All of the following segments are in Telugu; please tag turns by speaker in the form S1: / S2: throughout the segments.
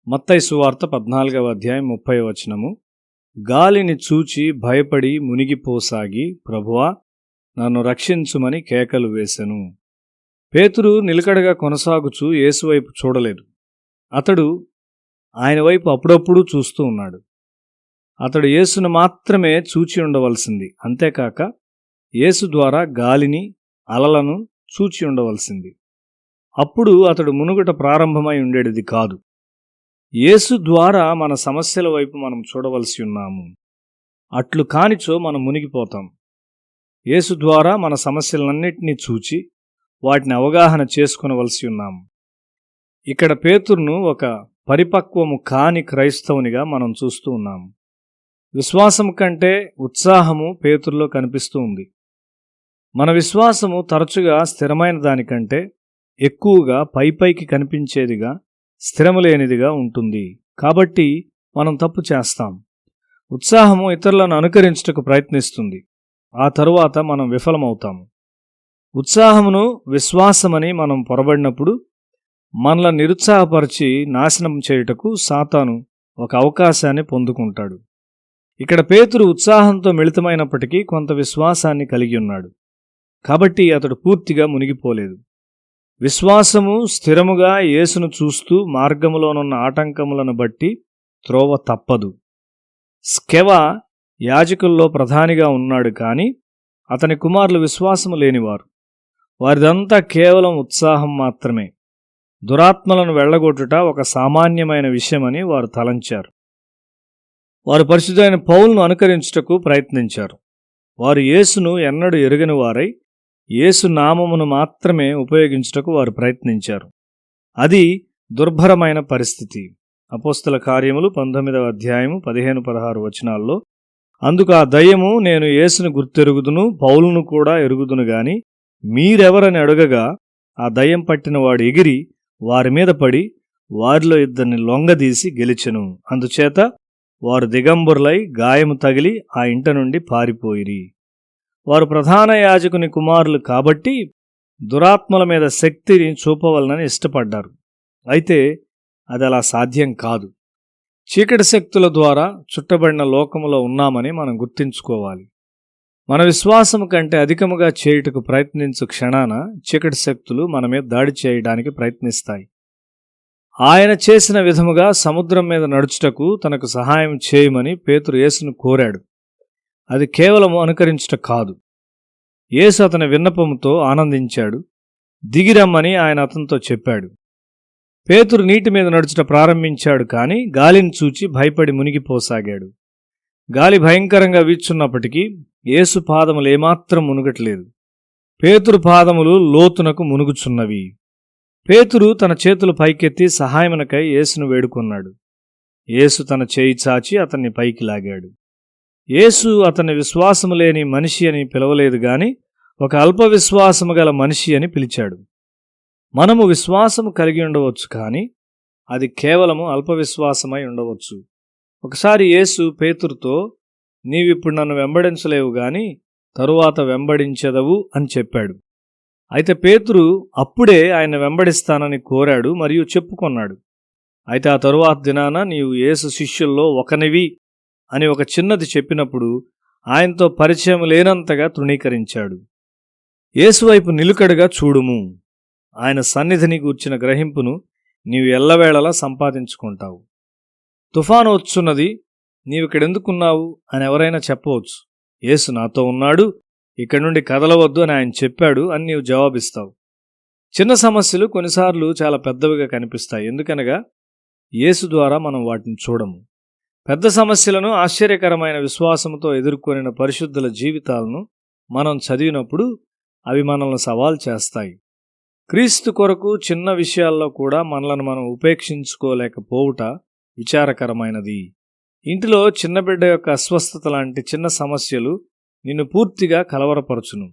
S1: మత్తయి సువార్త 14వ అధ్యాయం 30వ వచనము. గాలిని చూచి భయపడి మునిగిపోసాగి, ప్రభువా నన్ను రక్షించుమని కేకలు వేసెను. పేతురు నిలకడగా కొనసాగుచూ యేసువైపు చూడలేదు. అతడు ఆయన వైపు అప్పుడప్పుడు చూస్తూ ఉన్నాడు. అతడు యేసును మాత్రమే చూచి ఉండవలసింది, అంతేకాక యేసు ద్వారా గాలిని, అలలను చూచి ఉండవలసింది. అప్పుడు అతడు మునుగట ప్రారంభమై ఉండేది కాదు. యేసు ద్వారా మన సమస్యల వైపు మనం చూడవలసి ఉన్నాము. అట్లు కానిచో మనం మునిగిపోతాం. యేసు ద్వారా మన సమస్యలన్నింటినీ చూచి వాటిని అవగాహన చేసుకునవలసి ఉన్నాము. ఇక్కడ పేతురును ఒక పరిపక్వము కాని క్రైస్తవునిగా మనం చూస్తూ ఉన్నాము. విశ్వాసం కంటే ఉత్సాహము పేతురులో కనిపిస్తూ ఉంది. మన విశ్వాసము తరచుగా స్థిరమైన దానికంటే ఎక్కువగా పైపైకి కనిపించేదిగా, స్థిరములేనిదిగా ఉంటుంది. కాబట్టి మనం తప్పు చేస్తాం. ఉత్సాహము ఇతరులను అనుకరించుటకు ప్రయత్నిస్తుంది. ఆ తరువాత మనం విఫలమవుతాము. ఉత్సాహమును విశ్వాసమని మనం పొరబడినప్పుడు మనల్ని నిరుత్సాహపరిచి నాశనం చేయుటకు సాతాను ఒక అవకాశాన్ని పొందుకుంటాడు. ఇక్కడ పేతురు ఉత్సాహంతో మిళితమైనప్పటికీ కొంత విశ్వాసాన్ని కలిగి ఉన్నాడు. కాబట్టి అతడు పూర్తిగా మునిగిపోలేదు. విశ్వాసము స్థిరముగా యేసును చూస్తూ మార్గములోనున్న ఆటంకములను బట్టి త్రోవ తప్పదు. స్కెవ యాజకుల్లో ప్రధానిగా ఉన్నాడు, కానీ అతని కుమారులు విశ్వాసము లేనివారు. వారిదంతా కేవలం ఉత్సాహం మాత్రమే. దురాత్మలను వెళ్ళగొట్టుట ఒక సామాన్యమైన విషయమని వారు తలంచారు. వారు పరిశుద్ధైన పౌలును అనుకరించుటకు ప్రయత్నించారు. వారు యేసును ఎన్నడూ ఎరుగని వారై యేసు నామమును మాత్రమే ఉపయోగించుటకు వారు ప్రయత్నించారు. అది దుర్భరమైన పరిస్థితి. అపోస్తల కార్యములు 19వ అధ్యాయము 15-16 వచనాల్లో, అందుకు ఆ దయ్యము, నేను యేసును గుర్తెరుగుదును, పౌలును కూడా ఎరుగుదును గాని మీరెవరని అడగగా, ఆ దయ్యం పట్టినవాడు ఎగిరి వారి మీద పడి వారిలో ఇద్దరిని లొంగదీసి గెలిచెను. అందుచేత వారు దిగంబరులై గాయము తగిలి ఆ ఇంట నుండి పారిపోయిరి. వారు ప్రధాన యాజకుని కుమారులు కాబట్టి దురాత్మల మీద శక్తిని చూపవలనని ఇష్టపడ్డారు. అయితే అది అలా సాధ్యం కాదు. చీకటి శక్తుల ద్వారా చుట్టబడిన లోకములో ఉన్నామని మనం గుర్తించుకోవాలి. మన విశ్వాసము కంటే అధికముగా చేయుటకు ప్రయత్నించు క్షణాన చీకటి శక్తులు మన మీద దాడి చేయడానికి ప్రయత్నిస్తాయి. ఆయన చేసిన విధముగా సముద్రం మీద నడుచుటకు తనకు సహాయం చేయమని పేతురు యేసును కోరాడు. అది కేవలము అనుకరించుట కాదు. యేసు అతని విన్నపముతో ఆనందించాడు. దిగిరమ్మని ఆయన అతనితో చెప్పాడు. పేతురు నీటి మీద నడుచుట ప్రారంభించాడు, కానీ గాలిని చూచి భయపడి మునిగిపోసాగాడు. గాలి భయంకరంగా వీచున్నప్పటికీ యేసు పాదములు ఏమాత్రం మునుగట్లేదు. పేతురు పాదములు లోతునకు మునుగుచున్నవి. పేతురు తన చేతులు పైకెత్తి సహాయమునకై యేసును వేడుకొన్నాడు. యేసు తన చేయి చాచి అతన్ని పైకి లాగాడు. యేసు అతన్ని విశ్వాసము లేని మనిషి అని పిలవలేదు, గాని ఒక అల్ప విశ్వాసము గల మనిషి అని పిలిచాడు. మనము విశ్వాసము కలిగి ఉండవచ్చు, కానీ అది కేవలము అల్ప విశ్వాసమై ఉండవచ్చు. ఒకసారి యేసు పేతురుతో, నీవిప్పుడు నన్ను వెంబడించలేవు గాని తరువాత వెంబడించెదవు అని చెప్పాడు. అయితే పేతురు అప్పుడే ఆయన వెంబడిస్తానని కోరాడు మరియు చెప్పుకొన్నాడు. అయితే ఆ తరువాత దినాన, నీవు యేసు శిష్యుల్లో ఒకనివి అని ఒక చిన్నది చెప్పినప్పుడు ఆయనతో పరిచయం లేనంతగా తృణీకరించాడు. యేసువైపు నిలుకడగా చూడుము. ఆయన సన్నిధిని గూర్చిన గ్రహింపును నీవు ఎల్లవేళలా సంపాదించుకుంటావు. తుఫాను వచ్చున్నది, నీవిక్కడెందుకున్నావు అని ఎవరైనా చెప్పవచ్చు. యేసు నాతో ఉన్నాడు, ఇక్కడి నుండి కదలవద్దు అని ఆయన చెప్పాడు అని నీవు జవాబిస్తావు. చిన్న సమస్యలు కొన్నిసార్లు చాలా పెద్దవిగా కనిపిస్తాయి. ఎందుకనగా యేసు ద్వారా మనం వాటిని చూడము. పెద్ద సమస్యలను ఆశ్చర్యకరమైన విశ్వాసంతో ఎదుర్కొనిన పరిశుద్ధుల జీవితాలను మనం చదివినప్పుడు అవి మనల్ని సవాల్ చేస్తాయి. క్రీస్తు కొరకు చిన్న విషయాల్లో కూడా మనలను మనం ఉపేక్షించుకోలేకపోవుట విచారకరమైనది. ఇంటిలో చిన్న బిడ్డ యొక్క అస్వస్థత లాంటి చిన్న సమస్యలు నిన్ను పూర్తిగా కలవరపరచును.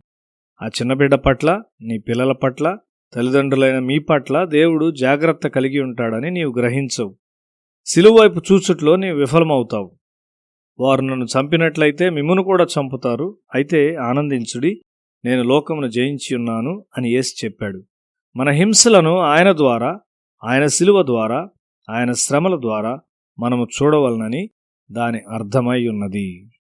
S1: ఆ చిన్న బిడ్డ పట్ల, నీ పిల్లల పట్ల, తల్లిదండ్రులైన మీ పట్ల దేవుడు జాగ్రత్త కలిగి ఉంటాడని నీవు గ్రహించవు. సిలువ వైపు చూచుట్లో నీవు విఫలమవుతావు. వారు నన్ను చంపినట్లయితే మిమ్మును కూడా చంపుతారు, అయితే ఆనందించుడి, నేను లోకమును జయించి ఉన్నాను అని యేసు చెప్పాడు. మన హింసలను ఆయన ద్వారా, ఆయన సిలువ ద్వారా ఆయన శ్రమల ద్వారా మనము చూడవలనని దాని అర్థమై ఉన్నది.